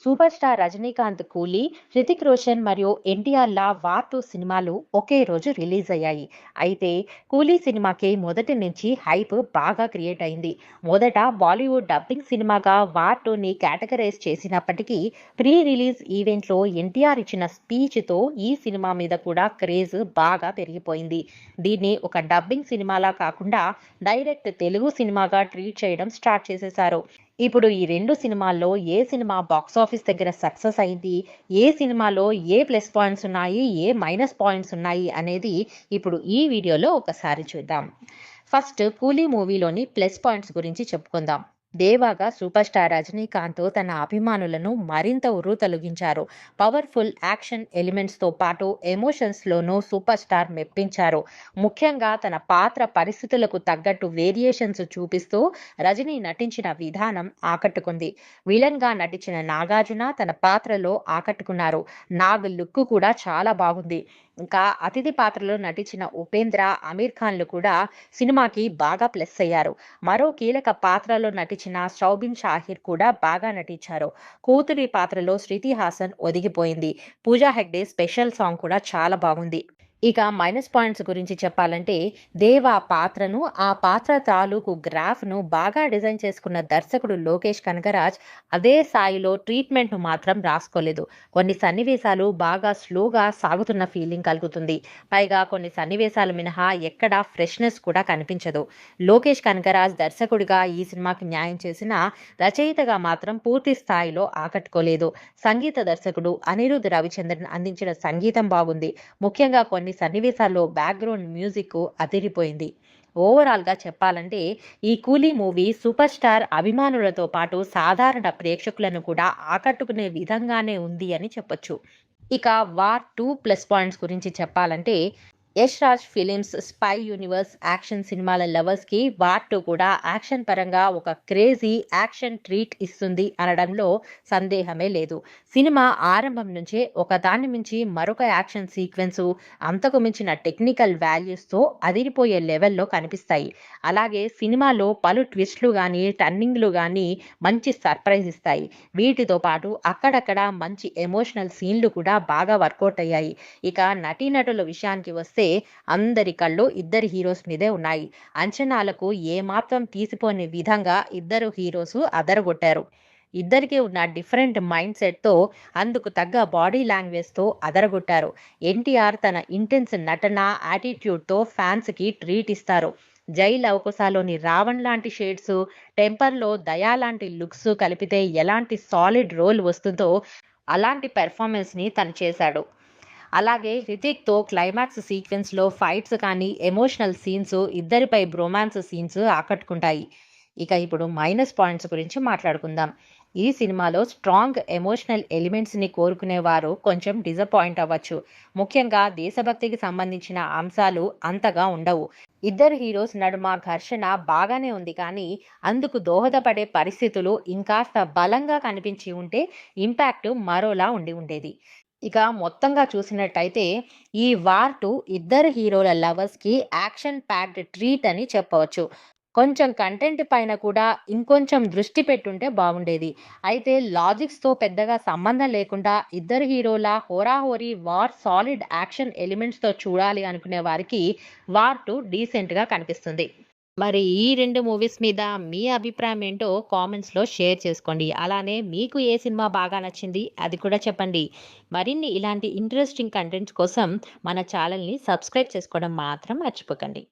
Super star Rajinikanth 'కూలీ', హృతిక్ రోషన్ మరియు ఎన్టీఆర్‌ల 'war 2' సినిమాలు ఒకే రోజు రిలీజ్ అయ్యాయి. అయితే 'కూలీ' సినిమాకి మొదటి నుంచి హైప్ బాగా క్రియేట్ అయింది. మొదట బాలీవుడ్ డబ్బింగ్ సినిమాగా 'వార్ 2'ని కేటగరైజ్ చేసినప్పటికీ ప్రీ రిలీజ్ ఈవెంట్‌లో ఎన్టీఆర్ ఇచ్చిన స్పీచ్‌తో ఈ సినిమా మీద కూడా క్రేజ్ బాగా పెరిగిపోయింది. దీన్ని ఒక డబ్బింగ్ సినిమాలా కాకుండా డైరెక్ట్ తెలుగు సినిమాగా ట్రీట్ చేయడం స్టార్ట్ చేసేశారు. ఇప్పుడు ఈ 2 సినిమాల్లో ఏ సినిమా బాక్సాఫీస్ దగ్గర సక్సెస్ అయింది, ఏ సినిమాలో ఏ ప్లస్ పాయింట్స్ ఉన్నాయి, ఏ మైనస్ పాయింట్స్ ఉన్నాయి అనేది ఇప్పుడు ఈ వీడియోలో ఒకసారి చూద్దాం. ఫస్ట్ 'కూలీ' మూవీలోని ప్లస్ పాయింట్స్ గురించి చెప్పుకుందాం. దేవాగా సూపర్ స్టార్ రజనీకాంత్ తన అభిమానులను మరింత ఉర్రూతలూగించారు. పవర్ఫుల్ యాక్షన్ ఎలిమెంట్స్‌తో పాటు ఎమోషన్స్‌లోనూ సూపర్ స్టార్ మెప్పించారు. ముఖ్యంగా తన పాత్ర పరిస్థితులకు తగ్గట్టు వేరియేషన్స్ చూపిస్తూ రజనీ నటించిన విధానం ఆకట్టుకుంది. విలన్‌గా నటించిన నాగార్జున తన పాత్రలో ఆకట్టుకున్నారు. నాగ్ లుక్ కూడా చాలా బాగుంది. ఇంకా అతిథి పాత్రలో నటించిన ఉపేంద్ర, అమీర్ ఖాన్‌లు కూడా సినిమాకి బాగా ప్లస్ అయ్యారు. మరో కీలక పాత్రలో నటించిన షౌబిన్ షాహిర్ కూడా బాగా నటించారు. కూతురి పాత్రలో శృతి హాసన్ ఒదిగిపోయింది. పూజా హెగ్డే స్పెషల్ సాంగ్ కూడా చాలా బాగుంది. ఇక మైనస్ పాయింట్స్ గురించి చెప్పాలంటే దేవా పాత్రను, ఆ పాత్ర తాలూకు గ్రాఫ్‌ను బాగా డిజైన్ చేసుకున్న దర్శకుడు లోకేష్ కనగరాజ్ అదే స్థాయిలో ట్రీట్మెంట్‌ను మాత్రం రాసుకోలేదు. కొన్ని సన్నివేశాలు బాగా స్లోగా సాగుతున్న ఫీలింగ్ కలుగుతుంది. పైగా కొన్ని సన్నివేశాలు మినహా ఎక్కడా ఫ్రెష్‌నెస్ కూడా కనిపించదు. లోకేష్ కనగరాజ్ దర్శకుడిగా ఈ సినిమాకి న్యాయం చేసినా రచయితగా మాత్రం పూర్తి స్థాయిలో ఆకట్టుకోలేదు. సంగీత దర్శకుడు అనిరుద్ రవిచంద్రన్ అందించిన సంగీతం బాగుంది. ముఖ్యంగా కొన్ని సన్నివేశాల్లో బ్యాక్‌గ్రౌండ్ మ్యూజిక్ అదిరిపోయింది. ఓవరాల్‌గా చెప్పాలంటే ఈ 'కూలీ' మూవీ సూపర్ స్టార్ అభిమానులతో పాటు సాధారణ ప్రేక్షకులను కూడా ఆకట్టుకునే విధంగానే ఉంది అని చెప్పొచ్చు. ఇక 'వార్ 2' ప్లస్ పాయింట్స్ గురించి చెప్పాలంటే Yash Raj films spy universe action సినిమాల లవర్స్‌కి 'వార్ 2' కూడా యాక్షన్ పరంగా ఒక క్రేజీ యాక్షన్ ట్రీట్ ఇస్తుంది అనడంలో సందేహమే లేదు. సినిమా ఆరంభం నుంచే ఒకదాన్ని మించి మరొక యాక్షన్ సీక్వెన్సు, అంతకు మించిన టెక్నికల్ వాల్యూస్‌తో అదిరిపోయే లెవెల్‌లో కనిపిస్తాయి. అలాగే సినిమాలో పలు ట్విస్ట్‌లు గానీ, టర్నింగ్‌లు గానీ మంచి సర్ప్రైజ్ ఇస్తాయి. వీటితో పాటు అక్కడక్కడ మంచి ఎమోషనల్ సీన్‌లు కూడా బాగా వర్కౌట్ అయ్యాయి. ఇక నటీనటుల విషయానికి వస్తే అందరి కళ్ళు ఇద్దరి హీరోస్ మీదే ఉన్నాయి. అంచనాలకు ఏమాత్రం తీసిపోని విధంగా ఇద్దరు హీరోస్ అదరగొట్టారు. ఇద్దరికీ ఉన్న డిఫరెంట్ మైండ్ సెట్‌తో అందుకు తగ్గ బాడీ లాంగ్వేజ్‌తో అదరగొట్టారు. ఎన్టీఆర్ తన ఇంటెన్స్ నటన, యాటిట్యూడ్‌తో ఫ్యాన్స్‌కి ట్రీట్ ఇస్తారు. 'జై లవకుశ'లోని రావణ్ లాంటి షేడ్స్, 'టెంపర్‌లో దయా లాంటి లుక్స్ కలిపితే ఎలాంటి సాలిడ్ రోల్ వస్తుందో అలాంటి పెర్ఫార్మెన్స్‌ని తను చేశాడు. అలాగే హృతిక్‌తో క్లైమాక్స్ సీక్వెన్స్‌లో ఫైట్స్ కానీ, ఎమోషనల్ సీన్స్, ఇద్దరిపై బ్రొమాన్స్ సీన్స్ ఆకట్టుకుంటాయి. ఇక ఇప్పుడు మైనస్ పాయింట్స్ గురించి మాట్లాడుకుందాం. ఈ సినిమాలో స్ట్రాంగ్ ఎమోషనల్ ఎలిమెంట్స్‌ని కోరుకునేవారు కొంచెం డిసప్పాయింట్ అవ్వచ్చు. ముఖ్యంగా దేశభక్తికి సంబంధించిన అంశాలు అంతగా ఉండవు. ఇద్దరు హీరోస్ నడుమ ఘర్షణ బాగానే ఉంది కానీ, అందుకు దోహదపడే పరిస్థితులు ఇంకాస్త బలంగా కనిపించి ఉంటే ఇంపాక్ట్ మరోలా ఉండి ఉండేది. ఇక మొత్తంగా చూసినట్టయితే ఈ 'వార్ 2' ఇద్దరు హీరోల లవర్స్‌కి యాక్షన్ ప్యాక్డ్ ట్రీట్ అని చెప్పవచ్చు. కొంచెం కంటెంట్ పైన కూడా ఇంకొంచెం దృష్టి పెట్టుంటే బావుండేది. అయితే లాజిక్స్‌తో పెద్దగా సంబంధం లేకుండా ఇద్దరు హీరోల హోరాహోరీ వార్ సాలిడ్ యాక్షన్ ఎలిమెంట్స్‌తో చూడాలి అనుకునే వారికి 'వార్ 2' డీసెంట్‌గా కనిపిస్తుంది. మరి ఈ 2 మూవీస్ మీద మీ అభిప్రాయం ఏంటో కామెంట్స్‌లో షేర్ చేసుకోండి. అలానే మీకు ఏ సినిమా బాగా నచ్చింది అది కూడా చెప్పండి. మరిన్ని ఇలాంటి ఇంట్రెస్టింగ్ కంటెంట్స్ కోసం మన ఛానల్‌ని సబ్స్క్రైబ్ చేసుకోవడం మాత్రం మర్చిపోకండి.